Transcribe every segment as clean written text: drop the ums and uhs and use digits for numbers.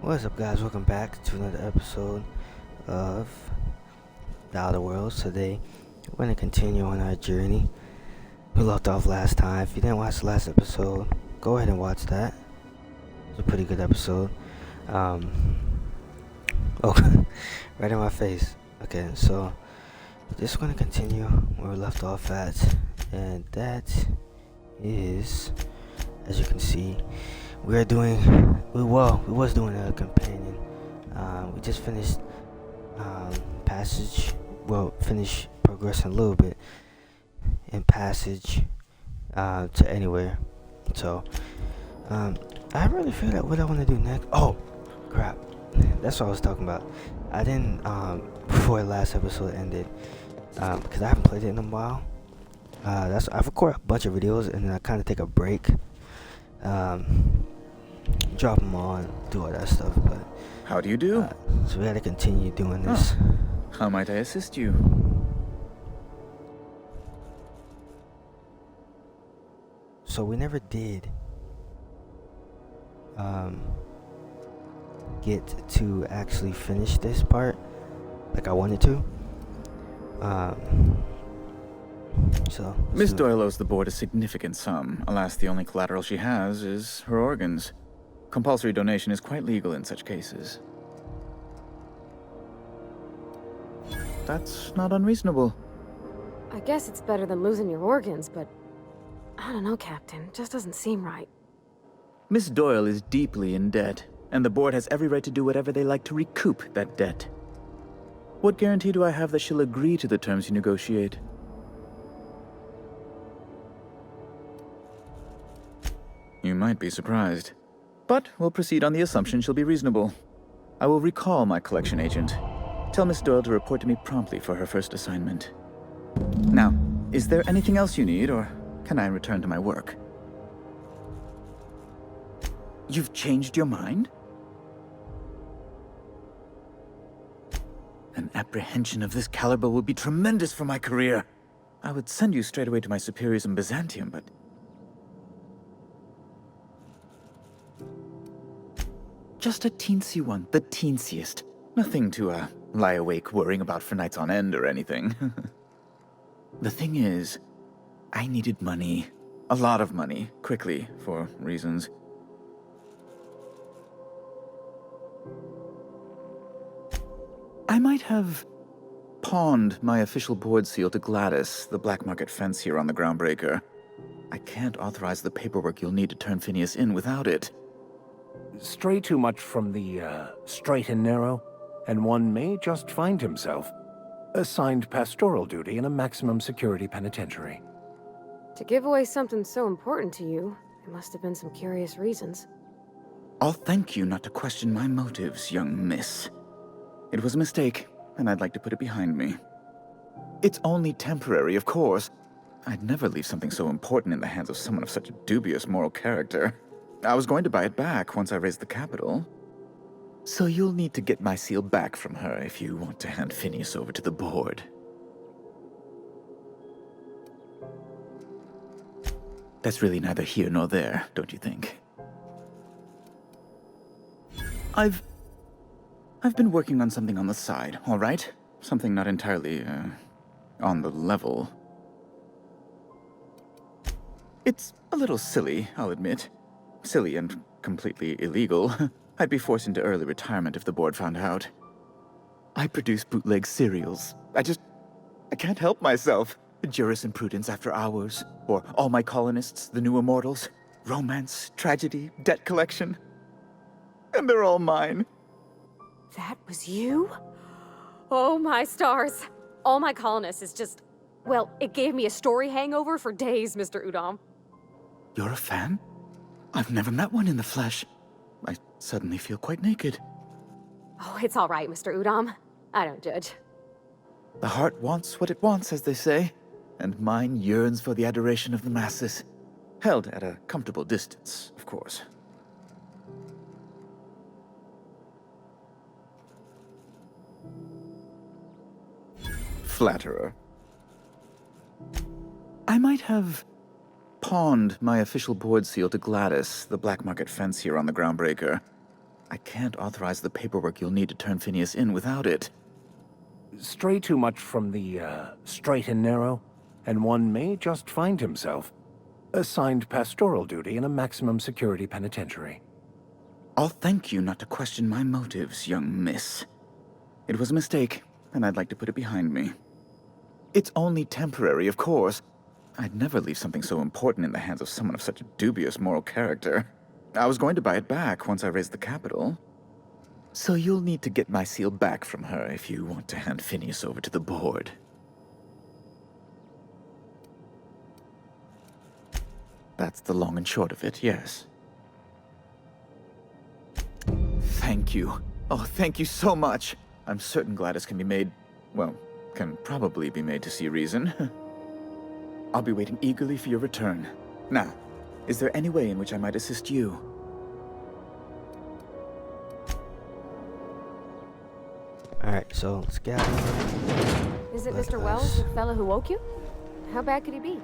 What's up, guys? Welcome back to another episode of The Outer Worlds. Today, we're going to continue on our journey. We left off last time. If you didn't watch the last episode, go ahead and watch that. It was a pretty good episode. Oh, right in my face. Okay, so just going to continue where we left off at, and that is, as you can see, we was doing a companion. We just finished finished progressing a little bit in passage to anywhere. So I haven't really figured out what I want to do next. Oh crap, that's what I was talking about. I didn't before the last episode ended because I haven't played it in a while. I've recorded a bunch of videos and then I kind of take a break. Drop them on, do all that stuff, but how do you do? so we gotta continue doing this. How might I assist you? So we never did get to actually finish this part like I wanted to. So Miss Doyle owes the board a significant sum. Alas, the only collateral she has is her organs. Compulsory donation is quite legal in such cases. That's not unreasonable. I guess it's better than losing your organs, but I don't know, Captain. It just doesn't seem right. Miss Doyle is deeply in debt, and the board has every right to do whatever they like to recoup that debt. What guarantee do I have that she'll agree to the terms you negotiate? You might be surprised. But we'll proceed on the assumption she'll be reasonable. I will recall my collection agent. Tell Miss Doyle to report to me promptly for her first assignment. Now, is there anything else you need, or can I return to my work? You've changed your mind? An apprehension of this caliber will be tremendous for my career. I would send you straight away to my superiors in Byzantium, but... just a teensy one, the teensiest. Nothing to, lie awake worrying about for nights on end or anything. The thing is, I needed money. A lot of money, quickly, for reasons. I might have pawned my official board seal to Gladys, the black market fence here on the Groundbreaker. I can't authorize the paperwork you'll need to turn Phineas in without it. Stray too much from the straight and narrow, and one may just find himself assigned pastoral duty in a maximum security penitentiary. To give away something so important to you, there must have been some curious reasons. I'll thank you not to question my motives, young miss. It was a mistake, and I'd like to put it behind me. It's only temporary, of course. I'd never leave something so important in the hands of someone of such a dubious moral character. I was going to buy it back once I raised the capital. So you'll need to get my seal back from her if you want to hand Phineas over to the board. That's really neither here nor there, don't you think? I've been working on something on the side, all right? Something not entirely, on the level. It's a little silly, I'll admit. Silly and completely illegal. I'd be forced into early retirement if the board found out. I produce bootleg serials. I can't help myself. Jurisprudence After Hours, or All My Colonists, The New Immortals, romance, tragedy, debt collection. And they're all mine. That was you? Oh my stars. All My Colonists is just... well, it gave me a story hangover for days, Mr. Udom. You're a fan? I've never met one in the flesh. I suddenly feel quite naked. Oh, it's all right, Mr. Udom. I don't judge. The heart wants what it wants, as they say, and mine yearns for the adoration of the masses. Held at a comfortable distance, of course. Flatterer. I might have pawned my official board seal to Gladys, the black market fence here on the Groundbreaker. I can't authorize the paperwork you'll need to turn Phineas in without it. Stray too much from the straight and narrow, and one may just find himself assigned pastoral duty in a maximum security penitentiary. I'll thank you not to question my motives, young miss. It was a mistake, and I'd like to put it behind me. It's only temporary, of course. I'd never leave something so important in the hands of someone of such a dubious moral character. I was going to buy it back once I raised the capital. So you'll need to get my seal back from her if you want to hand Phineas over to the board. That's the long and short of it, yes. Thank you. Oh, thank you so much. I'm certain Gladys can be made, well, can probably be made to see reason. I'll be waiting eagerly for your return. Now, is there any way in which I might assist you? Alright, so let's get out of here. Is it Mr. Wells, the fellow who woke you? How bad could he be?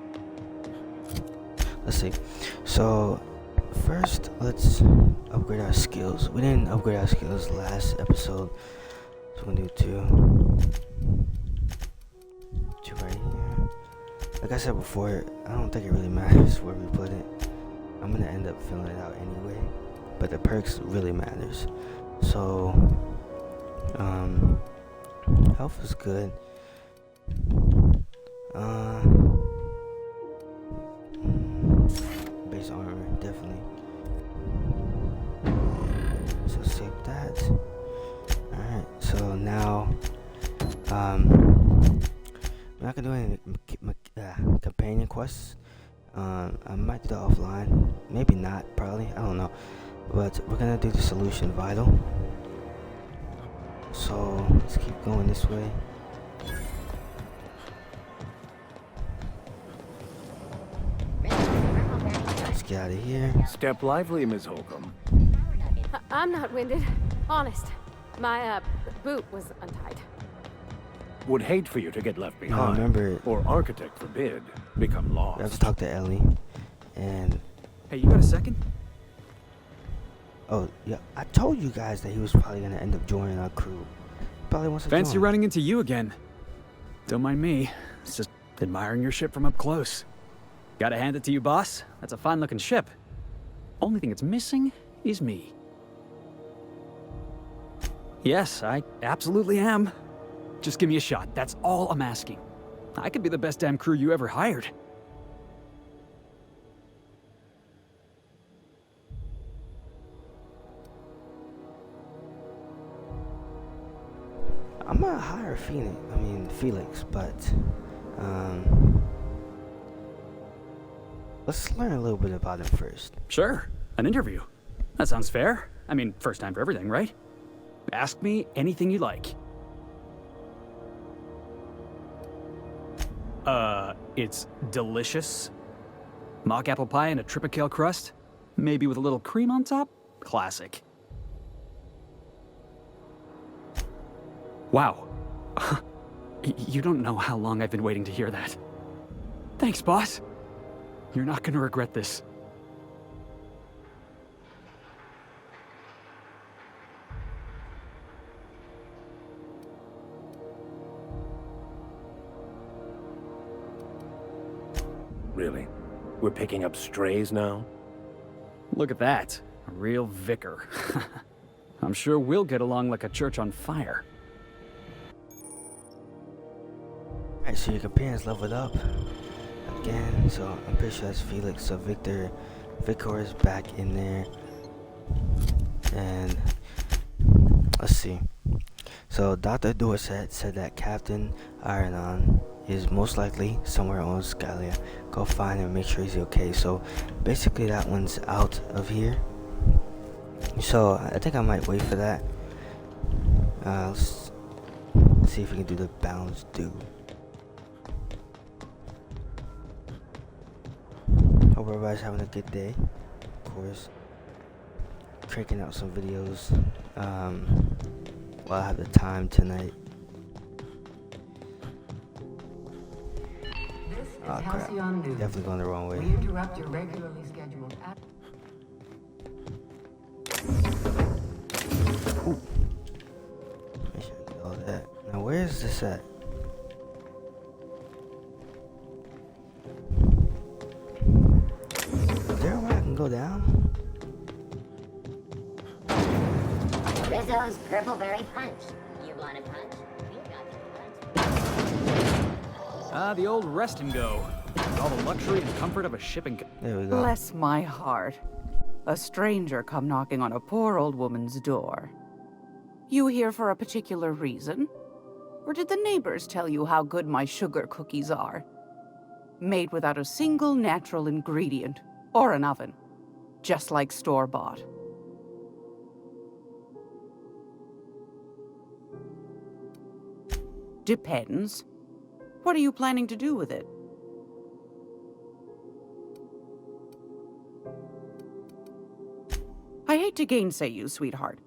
Let's see. So, first, let's upgrade our skills. We didn't upgrade our skills last episode. So we're gonna do two right here. Like I said before, I don't think it really matters where we put it. I'm gonna end up filling it out anyway. But the perks really matters. So, health is good. Base armor, definitely. So save that. Alright, so now, I'm not gonna do any companion quests. I might do that offline. Maybe not, probably. I don't know. But we're gonna do the solution vital. So let's keep going this way. Let's get out of here. Step lively, Ms. Holcomb. I'm not winded. Honest. My, boot was untied. Would hate for you to get left No, behind. remember, Or architect forbid, become we have to lost. talk to Ellie. And, Hey, you got a second? oh, yeah, I told you guys that he was probably gonna end up joining our crew. Probably wants to Fancy join. running into you again. Don't mind me. It's just admiring your ship from up close. Gotta hand it to you, boss. That's a fine-looking ship. Only thing it's missing is me. Yes, I absolutely am. Just give me a shot. That's all I'm asking. I could be the best damn crew you ever hired. I'm gonna hire Felix, but, let's learn a little bit about him first. Sure, an interview. That sounds fair. I mean, first time for everything, right? Ask me anything you like. It's delicious. Mock apple pie and a tripicale crust. Maybe with a little cream on top? Classic. Wow. You don't know how long I've been waiting to hear that. Thanks, boss. You're not gonna regret this. Really? We're picking up strays now? Look at that. A real vicar. I'm sure we'll get along like a church on fire. Alright, so your companions leveled up again, so I'm pretty sure that's Felix. So Victor is back in there. And let's see. So Dr. Dorset said that Captain Ironon is most likely somewhere on Scalia. Go find him, make sure he's okay. So basically that one's out of here. So I think I might wait for that. Let's see if we can do the balance due. Hope everybody's having a good day. Of course, cranking out some videos while I have the time tonight. Oh crap, definitely going the wrong way. We interrupt your regularly scheduled this at? Is there a way I can go down? Rizzo's Purple Berry Punch. You want a punch? We got the punch. Ah, the old rest and go. With all the luxury and comfort of a shipping. There we go. Bless my heart. A stranger come knocking on a poor old woman's door. You here for a particular reason? Or did the neighbors tell you how good my sugar cookies are? Made without a single natural ingredient, or an oven. Just like store-bought. Depends. What are you planning to do with it? I hate to gainsay you, sweetheart,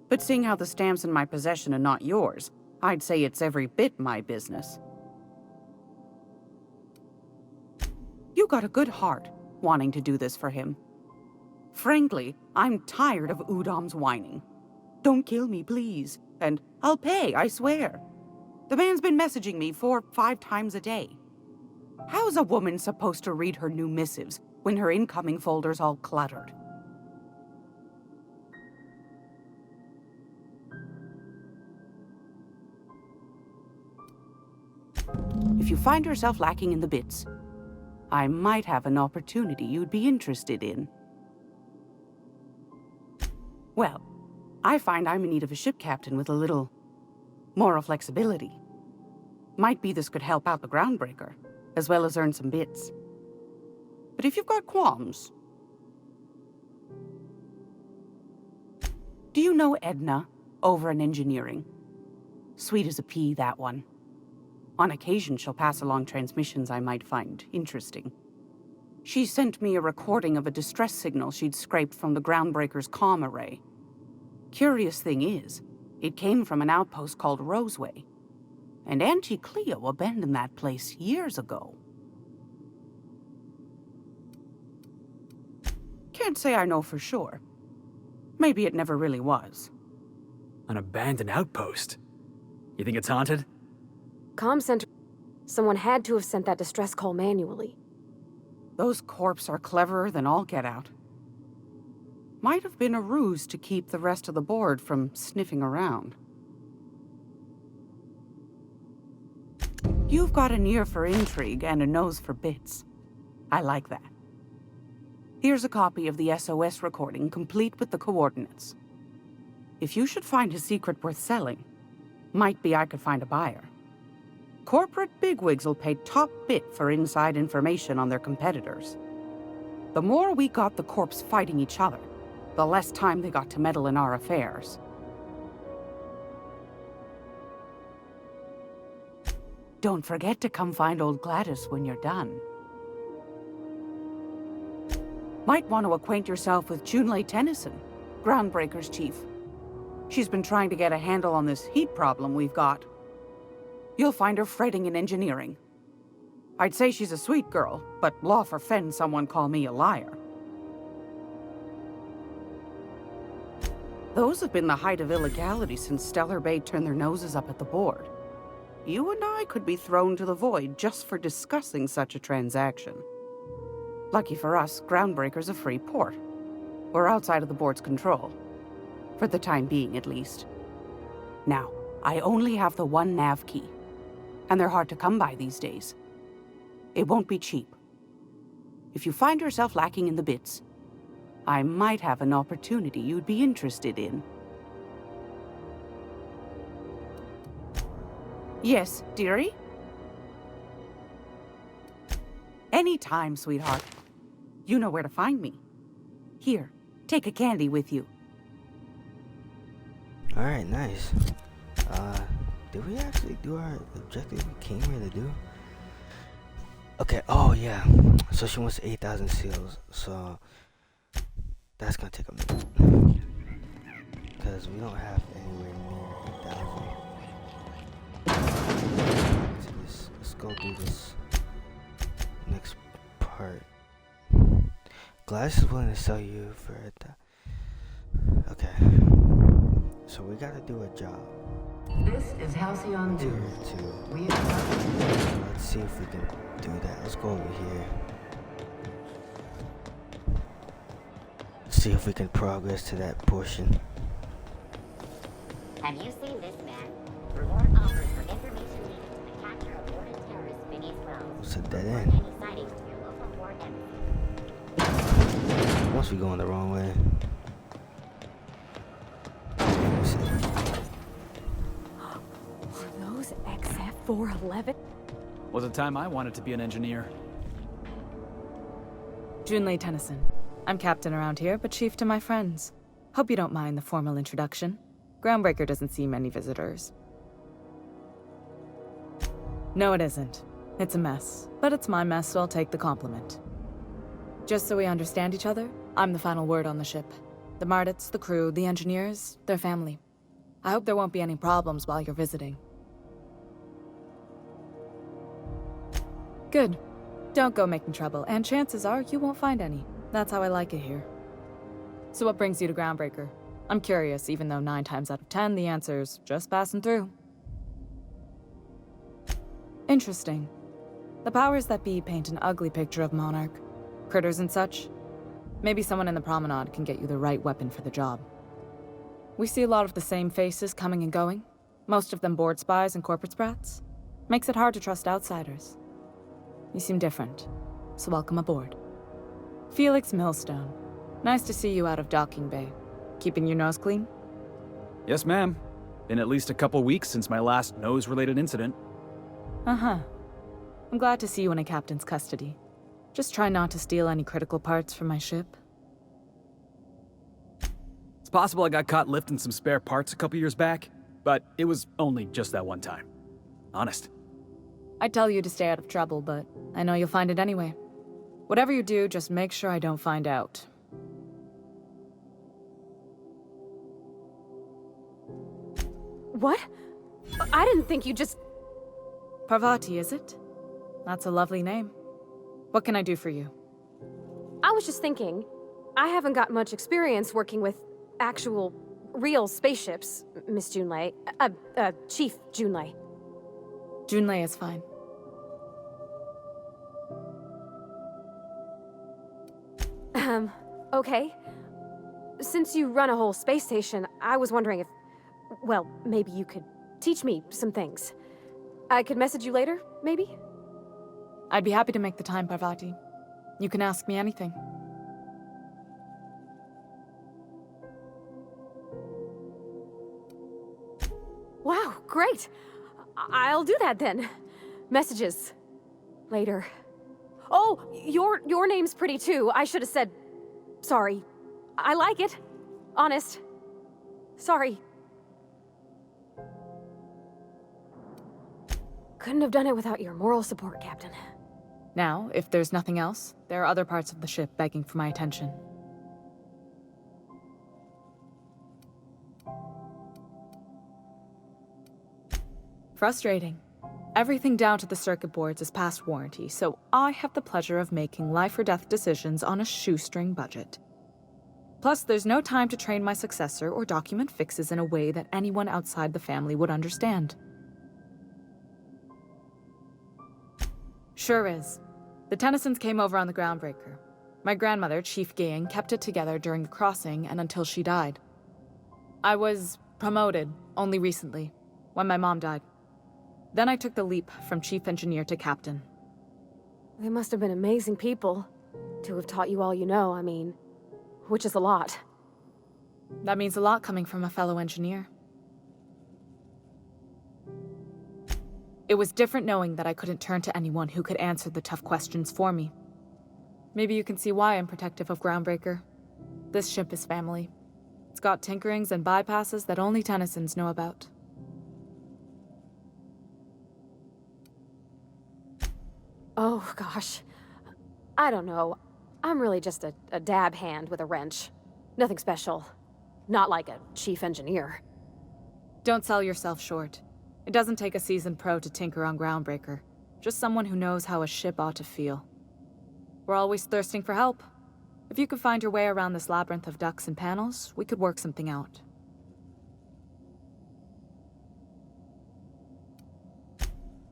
but seeing how the stamp's in my possession and not yours, I'd say it's every bit my business. You got a good heart, wanting to do this for him. Frankly, I'm tired of Udom's whining. Don't kill me, please, and I'll pay, I swear. The man's been messaging me 4 or 5 times a day. How's a woman supposed to read her new missives when her incoming folder's all cluttered? If you find yourself lacking in the bits, I might have an opportunity you'd be interested in. Well, I find I'm in need of a ship captain with a little moral flexibility. Might be this could help out the groundbreaker, as well as earn some bits. But if you've got qualms... Do you know Edna, over in engineering? Sweet as a pea, that one. On occasion, she'll pass along transmissions I might find interesting. She sent me a recording of a distress signal she'd scraped from the groundbreaker's comm array. Curious thing is, it came from an outpost called Roseway. And Auntie Cleo abandoned that place years ago. Can't say I know for sure. Maybe it never really was. An abandoned outpost? You think it's haunted? Comm center. Someone had to have sent that distress call manually. Those corps are cleverer than all get out. Might have been a ruse to keep the rest of the board from sniffing around. You've got an ear for intrigue and a nose for bits. I like that. Here's a copy of the SOS recording, complete with the coordinates. If you should find a secret worth selling, might be I could find a buyer. Corporate bigwigs will pay top bit for inside information on their competitors. The more we got the corps fighting each other, the less time they got to meddle in our affairs. Don't forget to come find old Gladys when you're done. Might want to acquaint yourself with Junlei Tennyson, Groundbreaker's chief. She's been trying to get a handle on this heat problem we've got. You'll find her fretting in engineering. I'd say she's a sweet girl, but law forfend someone call me a liar. Those have been the height of illegality since Stellar Bay turned their noses up at the board. You and I could be thrown to the void just for discussing such a transaction. Lucky for us, Groundbreaker's a free port. We're outside of the board's control. For the time being, at least. Now, I only have the one nav key. And they're hard to come by these days. It won't be cheap. If you find yourself lacking in the bits, I might have an opportunity you'd be interested in. Yes, dearie? Anytime, sweetheart. You know where to find me. Here, take a candy with you. Alright, nice. Did we actually do our objective we came here to do? Okay, oh yeah. So she wants 8,000 seals, so that's gonna take a minute. Because we don't have anywhere near 8,000. Let's go do this next part. Gladys is willing to sell you for that. Okay. So we gotta do a job. This is Halcyon 2. Tier 2. We are... Let's see if we can do that. Let's go over here. See if we can progress to that portion. Have you seen this man? Reward offers for information needed to the capture of wanted terrorist Phineas Wells. What's a dead Report end? any sightings to your local ward embassy. Once we going the wrong way. Let me see. Are those XF-411? Was a time I wanted to be an engineer. Junlei Tennyson. I'm captain around here, but chief to my friends. Hope you don't mind the formal introduction. Groundbreaker doesn't see many visitors. No, it isn't. It's a mess. But it's my mess, so I'll take the compliment. Just so we understand each other, I'm the final word on the ship. The Mardits, the crew, the engineers, their family. I hope there won't be any problems while you're visiting. Good. Don't go making trouble, and chances are you won't find any. That's how I like it here. So what brings you to Groundbreaker? I'm curious, even though 9 times out of 10 the answer's just passing through. Interesting. The powers that be paint an ugly picture of Monarch. Critters and such. Maybe someone in the promenade can get you the right weapon for the job. We see a lot of the same faces coming and going. Most of them board spies and corporate sprats. Makes it hard to trust outsiders. You seem different, so welcome aboard. Felix Millstone. Nice to see you out of docking bay. Keeping your nose clean? Yes, ma'am. Been at least a couple weeks since my last nose-related incident. Uh-huh. I'm glad to see you in a captain's custody. Just try not to steal any critical parts from my ship. It's possible I got caught lifting some spare parts a couple years back, but it was only just that one time. Honest. I'd tell you to stay out of trouble, but I know you'll find it anyway. Whatever you do, just make sure I don't find out. What? I didn't think you just... Parvati, is it? That's a lovely name. What can I do for you? I was just thinking, I haven't got much experience working with actual, real spaceships, Miss Junlei. Chief Junlei. Junlei is fine. Okay. Since you run a whole space station, I was wondering if... Well, maybe you could teach me some things. I could message you later, maybe? I'd be happy to make the time, Parvati. You can ask me anything. Wow, great! I'll do that then. Messages. Later. Oh, your name's pretty too. I should have said... Sorry. I like it. Honest. Sorry. Couldn't have done it without your moral support, Captain. Now, if there's nothing else, there are other parts of the ship begging for my attention. Frustrating. Everything down to the circuit boards is past warranty, so I have the pleasure of making life-or-death decisions on a shoestring budget. Plus, there's no time to train my successor or document fixes in a way that anyone outside the family would understand. Sure is. The Tennysons came over on the Groundbreaker. My grandmother, Chief Gaying, kept it together during the crossing and until she died. I was promoted only recently, when my mom died. Then I took the leap from chief engineer to captain. They must have been amazing people to have taught you all you know, I mean, which is a lot. That means a lot coming from a fellow engineer. It was different knowing that I couldn't turn to anyone who could answer the tough questions for me. Maybe you can see why I'm protective of Groundbreaker. This ship is family. It's got tinkerings and bypasses that only Tennysons know about. Oh, gosh. I don't know. I'm really just a dab hand with a wrench. Nothing special. Not like a chief engineer. Don't sell yourself short. It doesn't take a seasoned pro to tinker on Groundbreaker. Just someone who knows how a ship ought to feel. We're always thirsting for help. If you could find your way around this labyrinth of ducts and panels, we could work something out.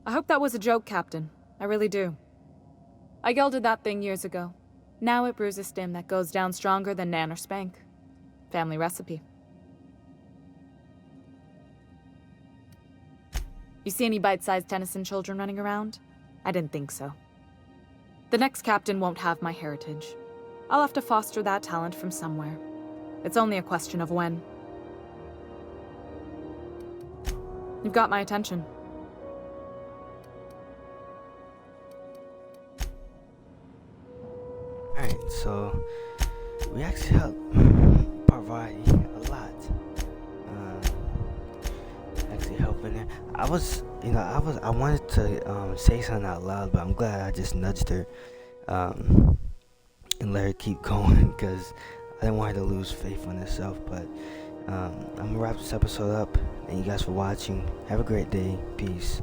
I hope that was a joke, Captain. I really do. I gelded that thing years ago. Now it brews a stim that goes down stronger than Nan or Spank. Family recipe. You see any bite-sized Tennyson children running around? I didn't think so. The next captain won't have my heritage. I'll have to foster that talent from somewhere. It's only a question of when. You've got my attention. Alright, so we actually helped Parvati a lot. Actually helping her. I wanted to say something out loud, but I'm glad I just nudged her and let her keep going because I didn't want her to lose faith in herself. But I'm gonna wrap this episode up. Thank you guys for watching. Have a great day. Peace.